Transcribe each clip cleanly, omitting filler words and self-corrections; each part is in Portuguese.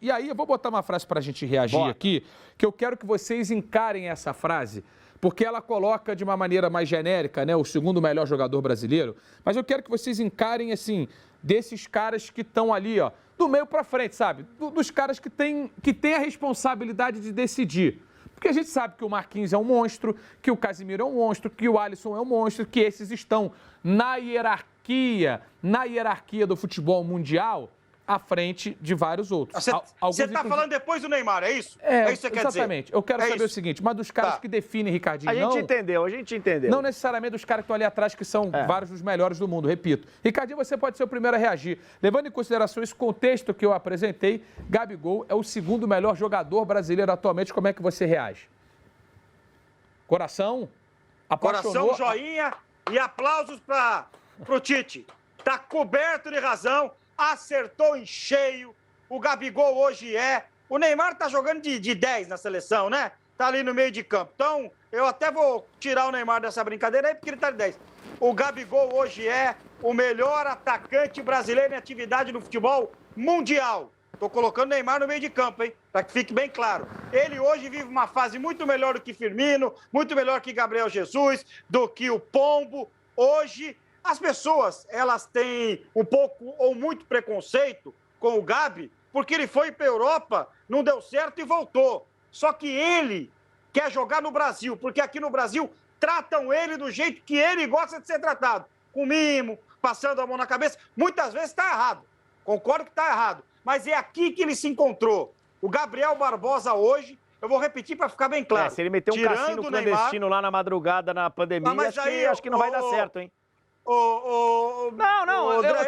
E aí eu vou botar uma frase para a gente reagir aqui, que eu quero que vocês encarem essa frase, porque ela coloca de uma maneira mais genérica, né, o segundo melhor jogador brasileiro, mas eu quero que vocês encarem, assim, desses caras que estão ali, ó, do meio para frente, sabe? Dos caras que têm a responsabilidade de decidir. Porque a gente sabe que o Marquinhos é um monstro, que o Casemiro é um monstro, que o Alisson é um monstro, que esses estão na hierarquia do futebol mundial à frente de vários outros. Você está falando depois do Neymar, é isso? É isso que você quer dizer? Exatamente. Eu quero saber o seguinte, mas dos caras que definem, Ricardinho, a gente entendeu. Não necessariamente dos caras que estão ali atrás, que são vários dos melhores do mundo, repito. Ricardinho, você pode ser o primeiro a reagir. Levando em consideração esse contexto que eu apresentei, Gabigol é o segundo melhor jogador brasileiro atualmente. Como é que você reage? Coração? Apaixonou? Coração, joinha e aplausos para o Tite. Tá coberto de razão. Acertou em cheio, o Gabigol hoje é. O Neymar tá jogando de 10 na seleção, né? Tá ali no meio de campo. Então, eu até vou tirar o Neymar dessa brincadeira aí, porque ele tá de 10. O Gabigol hoje é o melhor atacante brasileiro em atividade no futebol mundial. Tô colocando o Neymar no meio de campo, hein? Para que fique bem claro. Ele hoje vive uma fase muito melhor do que Firmino, muito melhor que Gabriel Jesus, do que o Pombo. Hoje... As pessoas, elas têm um pouco ou muito preconceito com o Gabi, porque ele foi para a Europa, não deu certo e voltou. Só que ele quer jogar no Brasil, porque aqui no Brasil tratam ele do jeito que ele gosta de ser tratado. Com mimo, passando a mão na cabeça. Muitas vezes está errado. Concordo que está errado. Mas é aqui que ele se encontrou. O Gabriel Barbosa hoje, eu vou repetir para ficar bem claro. Se ele meter um cassino clandestino lá na madrugada, na pandemia, acho que não vai dar certo, hein? Eu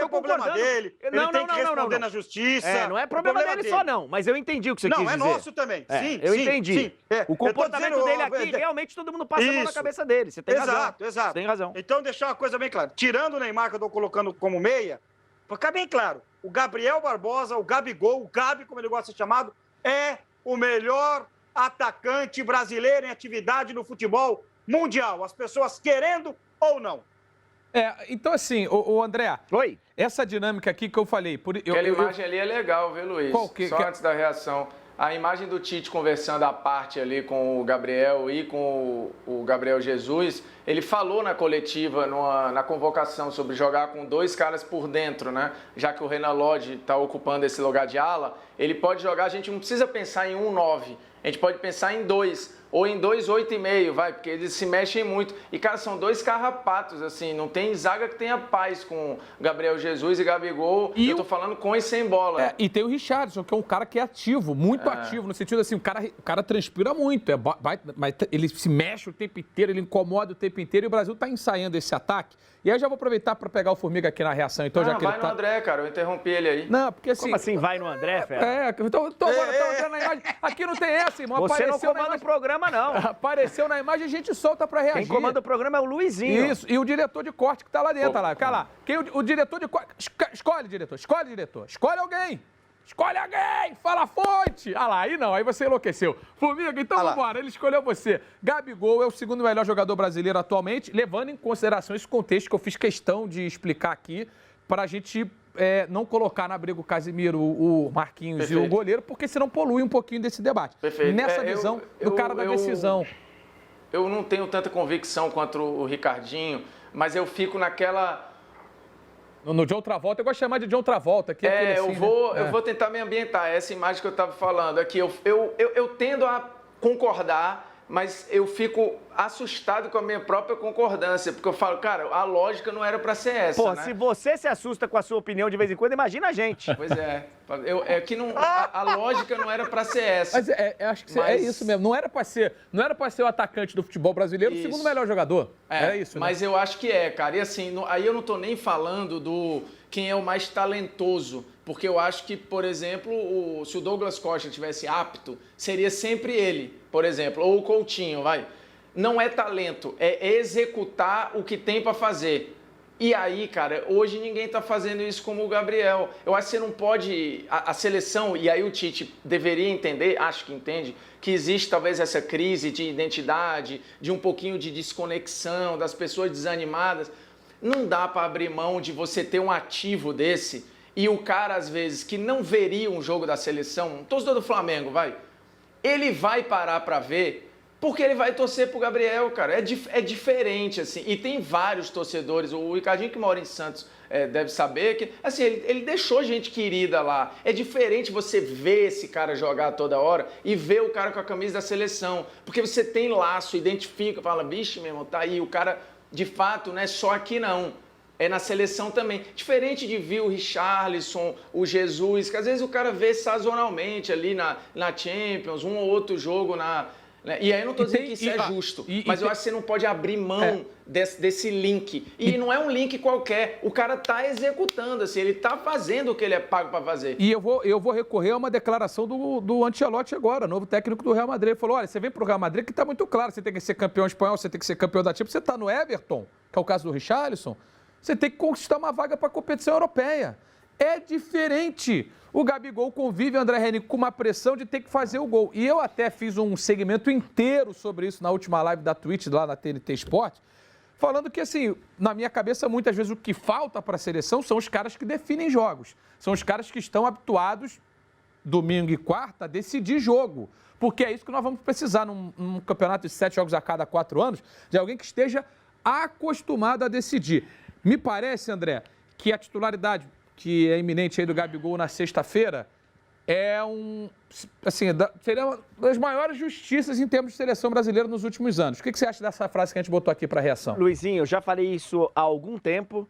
tô concordando. Dele. Ele tem que responder na justiça. Não é problema dele só, não. Mas eu entendi o que você quis dizer. Não, é nosso também. Sim, eu entendi. Sim. O comportamento dele aqui, realmente todo mundo passa a mão na cabeça dele. Você tem razão. Exato. Você tem razão. Então, deixar uma coisa bem clara. Tirando o Neymar, que eu tô colocando como meia, pra ficar bem claro, o Gabriel Barbosa, o Gabigol, o Gabi, como ele gosta de ser chamado, é o melhor atacante brasileiro em atividade no futebol mundial. As pessoas querendo ou não. Então assim, o André, oi. Essa dinâmica aqui que eu falei... Aquela imagem ali é legal, viu, Luiz? Só antes da reação. A imagem do Tite conversando à parte ali com o Gabriel e com o Gabriel Jesus, ele falou na coletiva, na convocação, sobre jogar com dois caras por dentro, né? Já que o Renan Lodge está ocupando esse lugar de ala, ele pode jogar, a gente não precisa pensar em 1-9, a gente pode pensar em 2, ou em 2, 8,5, vai, porque eles se mexem muito. E, cara, são dois carrapatos, assim, não tem zaga que tenha paz com Gabriel Jesus e Gabigol, eu tô falando com e sem bola. E tem o Richarlison, que é um cara que é ativo, muito ativo, no sentido assim, o cara transpira muito, mas ele se mexe o tempo inteiro, ele incomoda o tempo inteiro, e o Brasil tá ensaiando esse ataque. E aí eu já vou aproveitar para pegar o Formiga aqui na reação, então, já que vai no André, cara, eu interrompi ele aí. Não, porque assim... Como assim vai no André, Fera? Então agora tá olhando na imagem. Aqui não tem essa, irmão. Você não comanda o programa, não. Apareceu na imagem, a gente solta pra reagir. Quem comanda o programa é o Luizinho. Isso, e o diretor de corte que tá lá dentro, lá. Fica lá. O diretor de corte... Escolhe, diretor. Escolhe alguém. Fala a fonte. Ah lá, aí não, aí você enlouqueceu. Formiga, então vambora, ele escolheu você. Gabigol é o segundo melhor jogador brasileiro atualmente, levando em consideração esse contexto que eu fiz questão de explicar aqui, pra gente não colocar na briga o Casemiro, o Marquinhos Perfeito. E o goleiro, porque senão polui um pouquinho desse debate. Perfeito. Nessa visão do cara da decisão. Eu não tenho tanta convicção quanto o Ricardinho, mas eu fico naquela... No John Travolta, eu gosto de chamar de John Travolta. Que é assim, eu vou tentar me ambientar. Essa imagem que eu estava falando aqui, eu tendo a concordar, mas eu fico assustado com a minha própria concordância, porque eu falo, cara, a lógica não era para ser essa, Pô, né? Se você se assusta com a sua opinião de vez em quando, imagina a gente. Pois é. Que não, a lógica não era para ser essa. Mas acho que é isso mesmo. Não era para ser o atacante do futebol brasileiro, o segundo melhor jogador. Era isso, mas né? eu acho que cara. E assim, aí eu não tô nem falando do quem é o mais talentoso, porque eu acho que, por exemplo, se o Douglas Costa tivesse apto, seria sempre ele, por exemplo, ou o Coutinho, vai. Não é talento, é executar o que tem para fazer. E aí, cara, hoje ninguém tá fazendo isso como o Gabriel. Eu acho que você não pode... A seleção, e aí o Tite deveria entender, acho que entende, que existe talvez essa crise de identidade, de um pouquinho de desconexão, das pessoas desanimadas. Não dá para abrir mão de você ter um ativo desse e o cara, às vezes, que não veria um jogo da seleção, um torcedor do Flamengo, ele vai parar para ver porque ele vai torcer pro Gabriel, cara. É diferente, assim. E tem vários torcedores, o Ricardinho que mora em Santos deve saber que, assim, ele deixou gente querida lá. É diferente você ver esse cara jogar toda hora e ver o cara com a camisa da seleção. Porque você tem laço, identifica, fala, bicho, meu irmão, tá aí. O cara, de fato, não é só aqui, não. É na seleção também. Diferente de ver o Richarlison, o Jesus, que às vezes o cara vê sazonalmente ali na Champions, um ou outro jogo E aí eu não estou dizendo que isso é justo, mas eu acho que você não pode abrir mão desse link. E não é um link qualquer. O cara está executando, assim, ele está fazendo o que ele é pago para fazer. E eu vou recorrer a uma declaração do Ancelotti agora, novo técnico do Real Madrid. Ele falou, olha, você vem para o Real Madrid que está muito claro, você tem que ser campeão espanhol, você tem que ser campeão da Champions, você está no Everton, que é o caso do Richarlison, você tem que conquistar uma vaga para a competição europeia. É diferente. O Gabigol convive, André Henrique, com uma pressão de ter que fazer o gol. E eu até fiz um segmento inteiro sobre isso na última live da Twitch, lá na TNT Sport, falando que, assim, na minha cabeça, muitas vezes o que falta para a seleção são os caras que definem jogos. São os caras que estão habituados, domingo e quarta, a decidir jogo. Porque é isso que nós vamos precisar num campeonato de 7 jogos a cada 4 anos, de alguém que esteja acostumado a decidir. Me parece, André, que a titularidade que é iminente aí do Gabigol na sexta-feira seria uma das maiores justiças em termos de seleção brasileira nos últimos anos. O que você acha dessa frase que a gente botou aqui para reação? Luizinho, eu já falei isso há algum tempo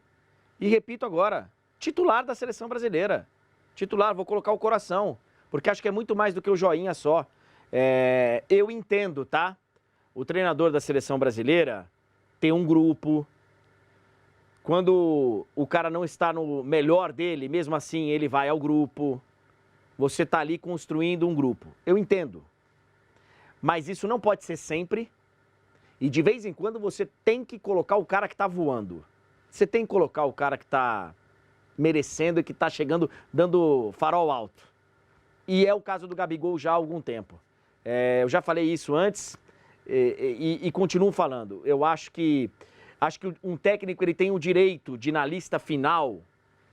e repito agora. Titular da seleção brasileira. Titular, vou colocar o coração, porque acho que é muito mais do que o joinha só. Eu entendo, tá? O treinador da seleção brasileira tem um grupo. Quando o cara não está no melhor dele, mesmo assim ele vai ao grupo. Você está ali construindo um grupo. Eu entendo. Mas isso não pode ser sempre. E de vez em quando você tem que colocar o cara que está voando. Você tem que colocar o cara que está merecendo e que está chegando, dando farol alto. E é o caso do Gabigol já há algum tempo. Eu já falei isso antes e continuo falando. Eu acho que um técnico ele tem o direito de, na lista final,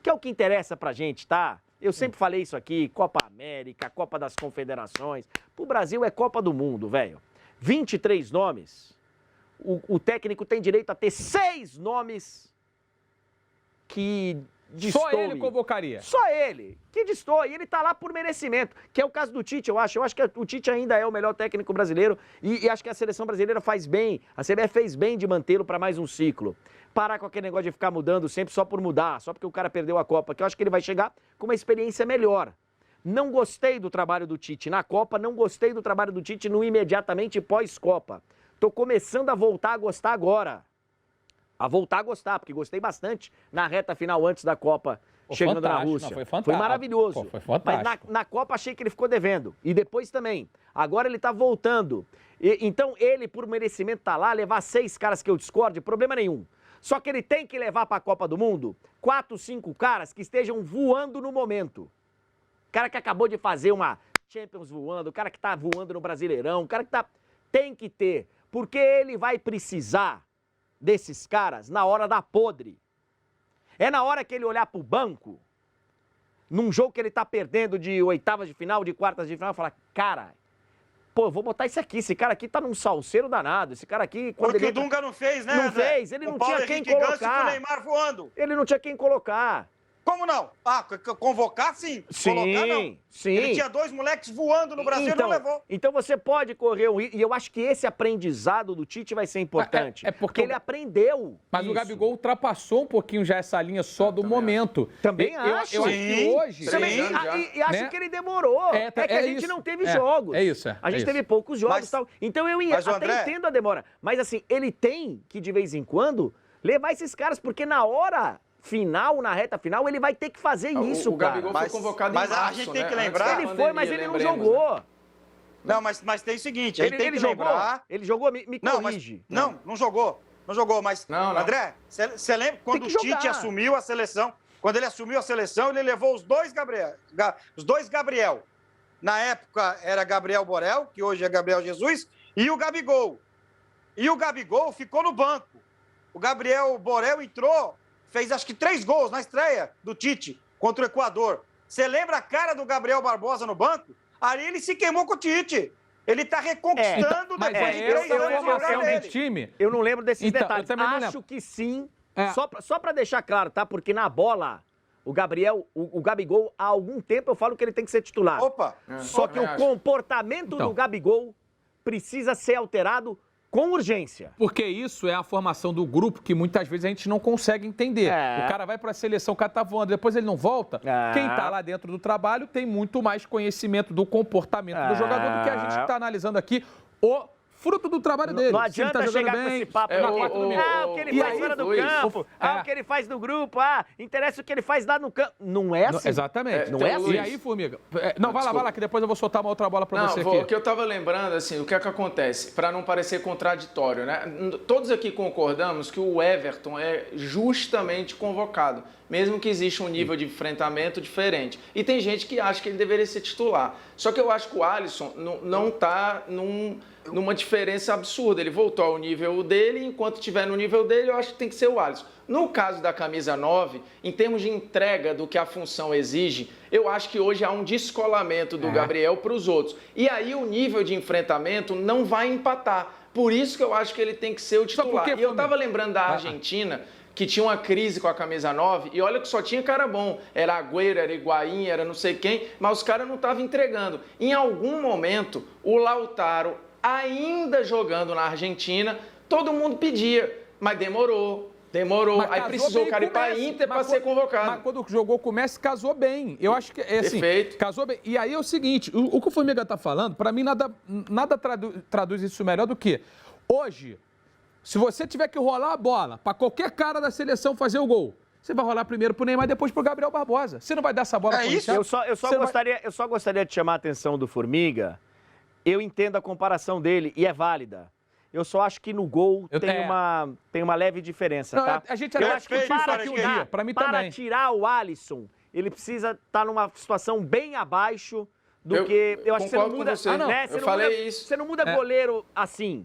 que é o que interessa pra gente, tá? Eu sempre falei isso aqui, Copa América, Copa das Confederações. Pro Brasil é Copa do Mundo, velho. 23 nomes. O técnico tem direito a ter 6 nomes que destoem. Só ele convocaria? Só ele, que destoa. E ele tá lá por merecimento, que é o caso do Tite, eu acho. Eu acho que o Tite ainda é o melhor técnico brasileiro e acho que a seleção brasileira faz bem, a CBF fez bem de mantê-lo para mais um ciclo. Parar com aquele negócio de ficar mudando sempre só por mudar, só porque o cara perdeu a Copa, que eu acho que ele vai chegar com uma experiência melhor. Não gostei do trabalho do Tite na Copa, não gostei do trabalho do Tite no imediatamente pós-Copa. Tô começando a voltar a gostar agora. A voltar a gostar, porque gostei bastante na reta final antes da Copa, chegando na Rússia. Não, foi fantástico. Foi maravilhoso. Foi fantástico. Mas na Copa achei que ele ficou devendo. E depois também. Agora ele tá voltando. Então ele, por merecimento, tá lá, levar 6 caras que eu discordo, problema nenhum. Só que ele tem que levar para a Copa do Mundo 4, 5 caras que estejam voando no momento. Cara que acabou de fazer uma Champions voando, o cara que tá voando no Brasileirão, o cara que tá... Tem que ter. Porque ele vai precisar desses caras na hora da podre. É na hora que ele olhar pro banco, num jogo que ele tá perdendo de oitavas de final, de quartas de final, e falar, cara, pô, eu vou botar esse cara aqui tá num salseiro danado, esse cara aqui... Porque o Dunga não fez, né, Não fez, ele não tinha quem colocar. O Neymar voando. Ele não tinha quem colocar. Como não? Ah, convocar sim. Colocar não. Sim. Ele tinha 2 moleques voando no Brasil e não levou. Então você pode correr um risco. E eu acho que esse aprendizado do Tite vai ser importante. Porque ele aprendeu. Mas o Gabigol ultrapassou um pouquinho já essa linha só do momento. Também acho. Eu acho que hoje... E acho que ele demorou. É que a gente não teve jogos. É isso. A gente teve poucos jogos e tal. Então eu até entendo a demora. Mas assim, ele tem que de vez em quando levar esses caras, porque na hora... final, na reta final, ele vai ter que fazer isso, cara. O Gabigol foi convocado em março, a gente tem que lembrar... Ele foi, mas ele não jogou. Né? Não, mas tem o seguinte, a gente tem que lembrar... Ele jogou, me corrige. Não jogou. Não jogou, mas... Não. André, você lembra quando o Tite assumiu a seleção? Quando ele assumiu a seleção, ele levou os dois Gabriel. Na época era Gabriel Borel, que hoje é Gabriel Jesus, e o Gabigol. E o Gabigol ficou no banco. O Gabriel Borel entrou... fez acho que 3 gols na estreia do Tite. contra o Equador. Você lembra a cara do Gabriel Barbosa no banco? Ali ele se queimou com o Tite. Ele tá reconquistando mas depois de 3 essa anos formação de do time. Eu não lembro desses Então, detalhes. eu também não Acho lembro. que sim. É. Só pra deixar claro, tá? Porque na bola, o Gabigol, há algum tempo eu falo que ele tem que ser titular. Opa! Só que o comportamento do Gabigol precisa ser alterado com urgência. Porque isso é a formação do grupo que muitas vezes a gente não consegue entender. O cara vai para a seleção, o cara tá voando, depois ele não volta. Quem tá lá dentro do trabalho tem muito mais conhecimento do comportamento do jogador do que a gente que tá analisando aqui o fruto do trabalho dele. Não adianta tá chegar bem, com esse papo. O que ele faz fora do campo. O que ele faz no grupo. Interessa o que ele faz lá no campo. Não é assim. Exatamente. Não é assim. E aí, Formiga? Não, vai lá, que depois eu vou soltar uma outra bola pra você aqui. O que eu tava lembrando, assim, o que é que acontece? Para não parecer contraditório, né? Todos aqui concordamos que o Everton é justamente convocado, mesmo que exista um nível de enfrentamento diferente. E tem gente que acha que ele deveria ser titular. Só que eu acho que o Alisson não tá numa diferença absurda. Ele voltou ao nível dele, enquanto estiver no nível dele, eu acho que tem que ser o Alisson. No caso da camisa 9, em termos de entrega do que a função exige, eu acho que hoje há um descolamento do Gabriel para os outros. E aí o nível de enfrentamento não vai empatar. Por isso que eu acho que ele tem que ser o titular. E eu estava lembrando da Argentina, que tinha uma crise com a camisa 9, e olha que só tinha cara bom. Era Agüero, era Higuaín, era não sei quem, mas os caras não estavam entregando. Em algum momento, o Lautaro, ainda jogando na Argentina, todo mundo pedia, mas demorou. Aí precisou o cara ir para Inter para ser convocado. Mas quando jogou com o Messi, casou bem. Eu acho que é assim. Perfeito. Casou bem. E aí é o seguinte, o que o Formiga tá falando, para mim nada traduz isso melhor do que hoje, se você tiver que rolar a bola para qualquer cara da seleção fazer o gol, você vai rolar primeiro pro Neymar e depois pro Gabriel Barbosa. Você não vai dar essa bola pro isso? Richard? Eu só gostaria de chamar a atenção do Formiga. Eu entendo a comparação dele e é válida. Eu só acho que no gol tem uma leve diferença, tá? A gente eu acho que para mim para também. tirar o Alisson, ele precisa estar numa situação bem abaixo do que... Eu acho que você não muda... Você. Eu falei isso. Você não muda goleiro assim.